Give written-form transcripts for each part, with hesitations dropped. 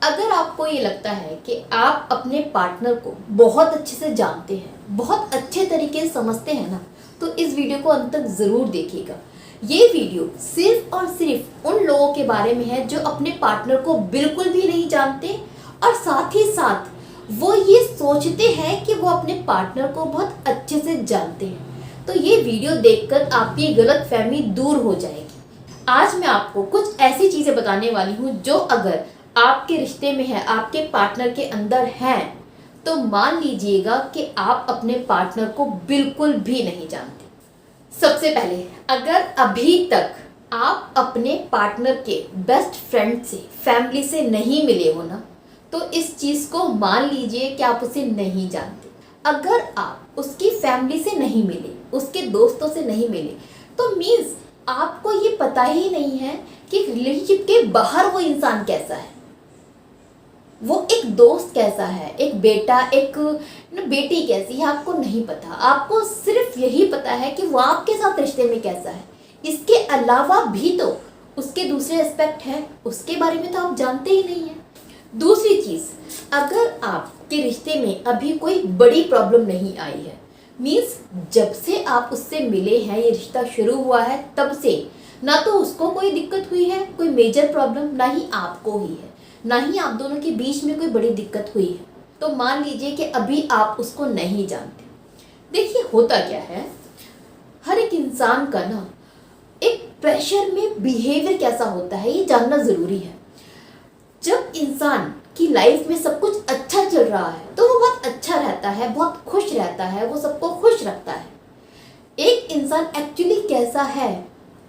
अगर आपको ये लगता है कि आप अपने पार्टनर को बहुत अच्छे से जानते हैं, बहुत अच्छे तरीके से समझते हैं ना, तो इस वीडियो को अंत तक ज़रूर देखिएगा। ये वीडियो सिर्फ और सिर्फ उन लोगों के बारे में है जो अपने पार्टनर को बिल्कुल भी नहीं जानते और साथ ही साथ वो ये सोचते हैं कि वो अपने पार्टनर को बहुत अच्छे से जानते हैं। तो ये वीडियो देखकर आपकी गलतफहमी दूर हो जाएगी। आज मैं आपको कुछ ऐसी चीज़ें बताने वाली हूँ जो अगर आपके रिश्ते में है, आपके पार्टनर के अंदर हैं, तो मान लीजिएगा कि आप अपने पार्टनर को बिल्कुल भी नहीं जानते। सबसे पहले, अगर अभी तक आप अपने पार्टनर के बेस्ट फ्रेंड से, फैमिली से नहीं मिले हो ना, तो इस चीज़ को मान लीजिए कि आप उसे नहीं जानते। अगर आप उसकी फैमिली से नहीं मिले, उसके दोस्तों से नहीं मिले, तो मीन्स आपको ये पता ही नहीं है कि रिलेशनशिप के बाहर वो इंसान कैसा है, वो एक दोस्त कैसा है, एक बेटा, एक बेटी कैसी है, आपको नहीं पता। आपको सिर्फ यही पता है कि वो आपके साथ रिश्ते में कैसा है। इसके अलावा भी तो उसके दूसरे एस्पेक्ट हैं, उसके बारे में तो आप जानते ही नहीं हैं। दूसरी चीज़, अगर आपके रिश्ते में अभी कोई बड़ी प्रॉब्लम नहीं आई है, मीन्स जब से आप उससे मिले हैं, ये रिश्ता शुरू हुआ है, तब से ना तो उसको कोई दिक्कत हुई है, कोई मेजर प्रॉब्लम, ना ही आपको हुई है, ना ही आप दोनों के बीच में कोई बड़ी दिक्कत हुई है, तो मान लीजिए कि अभी आप उसको नहीं जानते। देखिए होता क्या है, हर एक इंसान का ना एक प्रेशर में बिहेवियर कैसा होता है ये जानना ज़रूरी है। जब इंसान की लाइफ में सब कुछ अच्छा चल रहा है तो वो बहुत अच्छा रहता है, बहुत खुश रहता है, वो सबको खुश रखता है। एक इंसान एक्चुअली कैसा है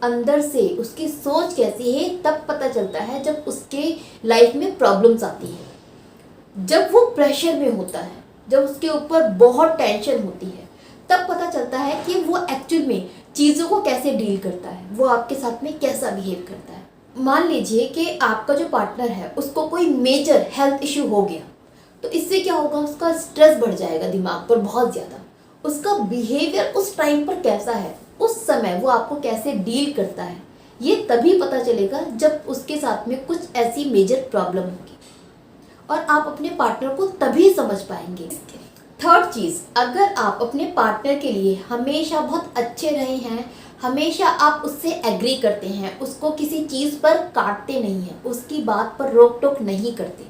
अंदर से, उसकी सोच कैसी है, तब पता चलता है जब उसके लाइफ में प्रॉब्लम्स आती है, जब वो प्रेशर में होता है, जब उसके ऊपर बहुत टेंशन होती है, तब पता चलता है कि वो एक्चुअल में चीज़ों को कैसे डील करता है, वो आपके साथ में कैसा बिहेव करता है। मान लीजिए कि आपका जो पार्टनर है उसको कोई मेजर हेल्थ इश्यू हो गया, तो इससे क्या होगा, उसका स्ट्रेस बढ़ जाएगा दिमाग पर बहुत ज़्यादा। उसका बिहेवियर उस टाइम पर कैसा है, उस समय वो आपको कैसे डील करता है, ये तभी पता चलेगा जब उसके साथ में कुछ ऐसी मेजर प्रॉब्लम होगी, और आप अपने पार्टनर को तभी समझ पाएंगे। थर्ड चीज़, अगर आप अपने पार्टनर के लिए हमेशा बहुत अच्छे रहे हैं, हमेशा आप उससे एग्री करते हैं, उसको किसी चीज़ पर काटते नहीं हैं, उसकी बात पर रोक टोक नहीं करते,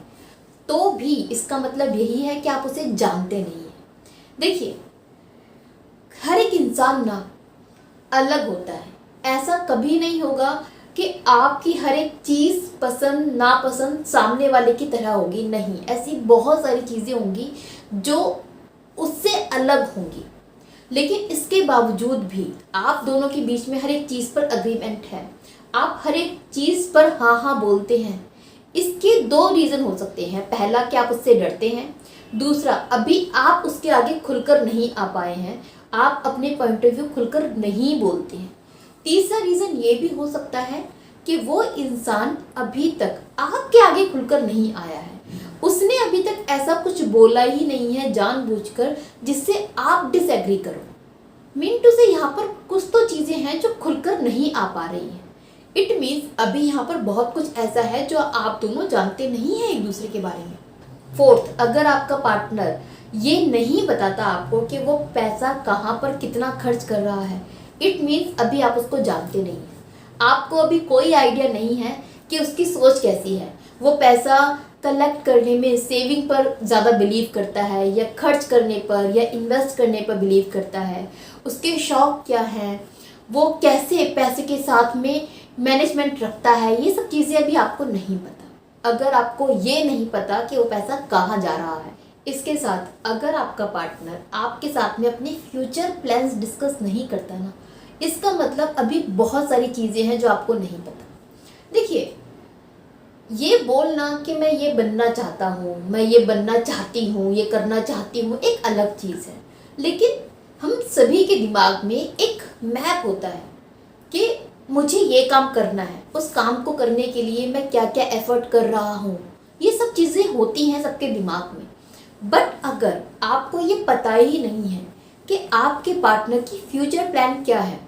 तो भी इसका मतलब यही है कि आप उसे जानते नहीं हैं। देखिए, हर एक इंसान ना अलग होता है। ऐसा कभी नहीं होगा कि आपकी हर एक चीज़ पसंद नापसंद सामने वाले की तरह होगी, नहीं। ऐसी बहुत सारी चीज़ें होंगी जो उससे अलग होंगी, लेकिन इसके बावजूद भी आप दोनों के बीच में हर एक चीज़ पर अग्रीमेंट है, आप हर एक चीज़ पर हाँ हाँ बोलते हैं। इसके दो रीज़न हो सकते हैं। पहला कि आप उससे डरते हैं, दूसरा अभी आप उसके आगे खुलकर नहीं आ पाए हैं, आप अपने पॉइंट ऑफ व्यू खुलकर नहीं बोलते हैं। तीसरा रीज़न ये भी हो सकता है कि वो इंसान अभी तक आपके आगे खुलकर नहीं आया है, उसने अभी तक ऐसा कुछ बोला ही नहीं है जानबूझकर जिससे आप डिसएग्री करो। मीन टू से यहाँ पर कुछ तो चीज़ें हैं जो खुलकर नहीं आ पा रही हैं। इट मीन्स अभी यहाँ पर बहुत कुछ ऐसा है जो आप दोनों जानते नहीं हैं एक दूसरे के बारे में। फोर्थ, अगर आपका पार्टनर ये नहीं बताता आपको कि वो पैसा कहाँ पर कितना खर्च कर रहा है, इट मीन्स अभी आप उसको जानते नहीं हैं। आपको अभी कोई आइडिया नहीं है कि उसकी सोच कैसी है, वो पैसा कलेक्ट करने में, सेविंग पर ज़्यादा बिलीव करता है या खर्च करने पर या इन्वेस्ट करने पर बिलीव करता है, उसके शौक़ क्या हैं, वो कैसे पैसे के साथ में मैनेजमेंट रखता है, ये सब चीज़ें अभी आपको नहीं पता। अगर आपको ये नहीं पता कि वो पैसा कहाँ जा रहा है, इसके साथ अगर आपका पार्टनर आपके साथ में अपने फ्यूचर प्लान्स डिस्कस नहीं करता ना, इसका मतलब अभी बहुत सारी चीज़ें हैं जो आपको नहीं पता। देखिए, ये बोलना कि मैं ये बनना चाहता हूँ, मैं ये बनना चाहती हूँ, ये करना चाहती हूँ, एक अलग चीज़ है, लेकिन हम सभी के दिमाग में एक मैप होता है कि मुझे ये काम करना है, उस काम को करने के लिए मैं क्या क्या एफर्ट कर रहा हूँ, ये सब चीज़ें होती हैं सबके दिमाग में। बट अगर आपको ये पता ही नहीं है कि आपके पार्टनर की फ्यूचर प्लान क्या है,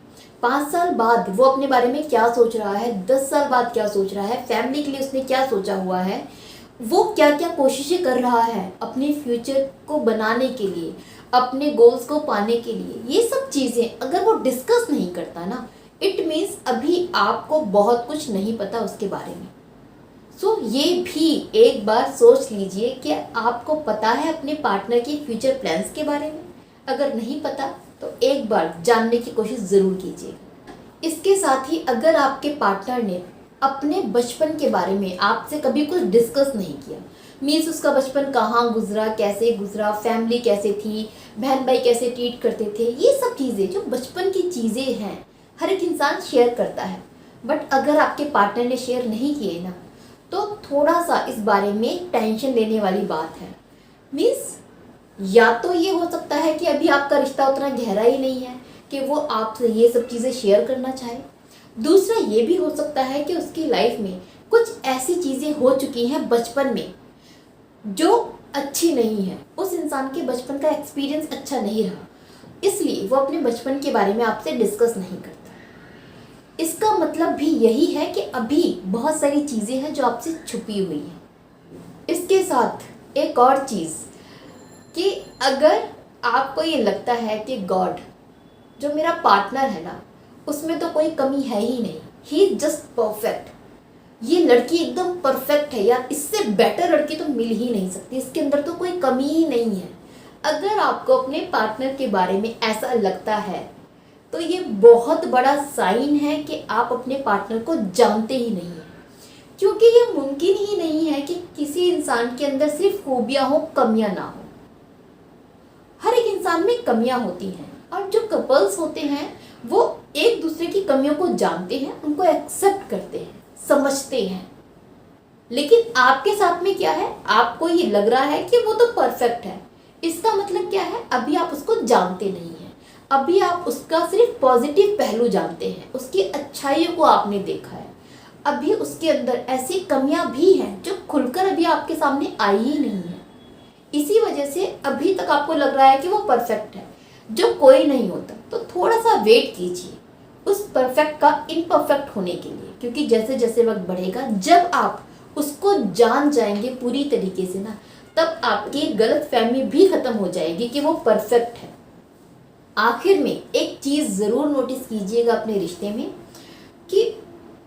5 साल बाद वो अपने बारे में क्या सोच रहा है, 10 साल बाद क्या सोच रहा है, फैमिली के लिए उसने क्या सोचा हुआ है, वो क्या क्या कोशिशें कर रहा है अपने फ्यूचर को बनाने के लिए, अपने गोल्स को पाने के लिए, ये सब चीज़ें अगर वो डिस्कस नहीं करता ना, इट मीन्स अभी आपको बहुत कुछ नहीं पता उसके बारे में। सो ये भी एक बार सोच लीजिए कि आपको पता है अपने पार्टनर की फ्यूचर प्लान्स के बारे में। अगर नहीं पता तो एक बार जानने की कोशिश ज़रूर कीजिएगा। इसके साथ ही अगर आपके पार्टनर ने अपने बचपन के बारे में आपसे कभी कुछ डिस्कस नहीं किया, मीन्स उसका बचपन कहाँ गुजरा, कैसे गुजरा, फैमिली कैसे थी, बहन भाई कैसे ट्रीट करते थे, ये सब चीज़ें जो बचपन की चीज़ें हैं हर एक इंसान शेयर करता है। बट अगर आपके पार्टनर ने शेयर नहीं किए ना, तो थोड़ा सा इस बारे में टेंशन लेने वाली बात है। मीन्स या तो ये हो सकता है कि अभी आपका रिश्ता उतना गहरा ही नहीं है कि वो आपसे ये सब चीज़ें शेयर करना चाहे। दूसरा ये भी हो सकता है कि उसकी लाइफ में कुछ ऐसी चीज़ें हो चुकी हैं बचपन में जो अच्छी नहीं है, उस इंसान के बचपन का एक्सपीरियंस अच्छा नहीं रहा, इसलिए वो अपने बचपन के बारे में आपसे डिस्कस नहीं करता। इसका मतलब भी यही है कि अभी बहुत सारी चीज़ें हैं जो आपसे छुपी हुई हैं। इसके साथ एक और चीज़ कि अगर आपको ये लगता है कि गॉड जो मेरा पार्टनर है ना, उसमें तो कोई कमी है ही नहीं, ही इज जस्ट परफेक्ट, ये लड़की एकदम परफेक्ट है यार, इससे बेटर लड़की तो मिल ही नहीं सकती, इसके अंदर तो कोई कमी ही नहीं है। अगर आपको अपने पार्टनर के बारे में ऐसा लगता है तो ये बहुत बड़ा साइन है कि आप अपने पार्टनर को जानते ही नहीं हैं, क्योंकि ये मुमकिन ही नहीं है कि किसी इंसान के अंदर सिर्फ खूबियाँ हो, कमियाँ ना हो। हर एक इंसान में कमियाँ होती हैं और जो कपल्स होते हैं वो एक दूसरे की कमियों को जानते हैं, उनको एक्सेप्ट करते हैं, समझते हैं। लेकिन आपके साथ में क्या है, आपको ये लग रहा है कि वो तो परफेक्ट है, इसका मतलब क्या है, अभी आप उसको जानते नहीं हैं, अभी आप उसका सिर्फ पॉजिटिव पहलू जानते हैं, उसकी अच्छाइयों को आपने देखा है। अभी उसके अंदर ऐसी कमियां भी हैं जो खुलकर अभी आपके सामने आई ही नहीं है। इसी वजह से अभी तक आपको लग रहा है कि वो परफेक्ट है, जो कोई नहीं होता। तो थोड़ा सा वेट कीजिए उस परफेक्ट का इम्परफेक्ट होने के लिए, क्योंकि जैसे जैसे वक्त बढ़ेगा, जब आप उसको जान जाएंगे पूरी तरीके से ना, तब आपकी गलतफहमी भी खत्म हो जाएगी कि वो परफेक्ट है। आखिर में एक चीज़ ज़रूर नोटिस कीजिएगा अपने रिश्ते में कि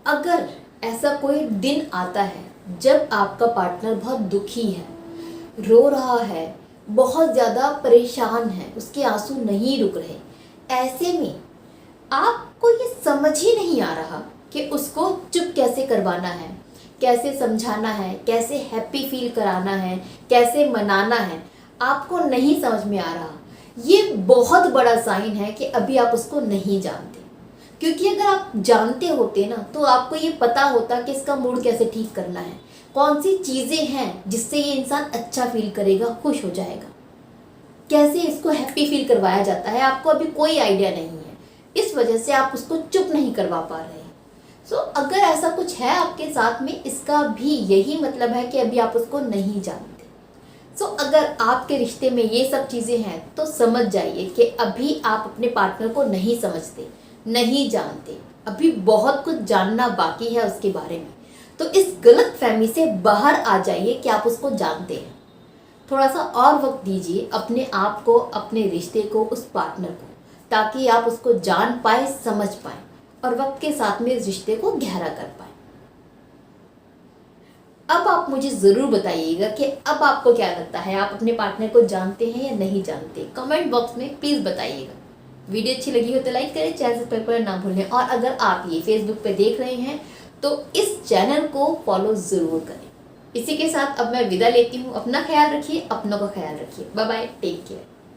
अगर ऐसा कोई दिन आता है जब आपका पार्टनर बहुत दुखी है, रो रहा है, बहुत ज़्यादा परेशान है, उसके आंसू नहीं रुक रहे, ऐसे में आपको ये समझ ही नहीं आ रहा कि उसको चुप कैसे करवाना है, कैसे समझाना है, कैसे हैप्पी फील कराना है, कैसे मनाना है, आपको नहीं समझ में आ रहा, ये बहुत बड़ा साइन है कि अभी आप उसको नहीं जानते। क्योंकि अगर आप जानते होते ना, तो आपको ये पता होता कि इसका मूड कैसे ठीक करना है, कौन सी चीज़ें हैं जिससे ये इंसान अच्छा फील करेगा, खुश हो जाएगा, कैसे इसको हैप्पी फील करवाया जाता है, आपको अभी कोई आइडिया नहीं है। इस वजह से आप उसको चुप नहीं करवा पा रहे हैं। सो अगर ऐसा कुछ है आपके साथ में, इसका भी यही मतलब है कि अभी आप उसको नहीं जानते। सो अगर आपके रिश्ते में ये सब चीज़ें हैं तो समझ जाइए कि अभी आप अपने पार्टनर को नहीं समझते, नहीं जानते, अभी बहुत कुछ जानना बाकी है उसके बारे में। तो इस गलत फहमी से बाहर आ जाइए कि आप उसको जानते हैं। थोड़ा सा और वक्त दीजिए अपने आप को, अपने रिश्ते को, उस पार्टनर को, ताकि आप उसको जान पाए, समझ पाए और वक्त के साथ में इस रिश्ते को गहरा कर पाए। अब आप मुझे ज़रूर बताइएगा कि अब आपको क्या लगता है, आप अपने पार्टनर को जानते हैं या नहीं जानते। कमेंट बॉक्स में प्लीज़ बताइएगा। वीडियो अच्छी लगी हो तो लाइक करें, चैनल सब्सक्राइब करना ना भूलें, और अगर आप ये फेसबुक पे देख रहे हैं तो इस चैनल को फॉलो ज़रूर करें। इसी के साथ अब मैं विदा लेती हूँ। अपना ख्याल रखिए, अपनों का ख्याल रखिए। Bye bye, take care.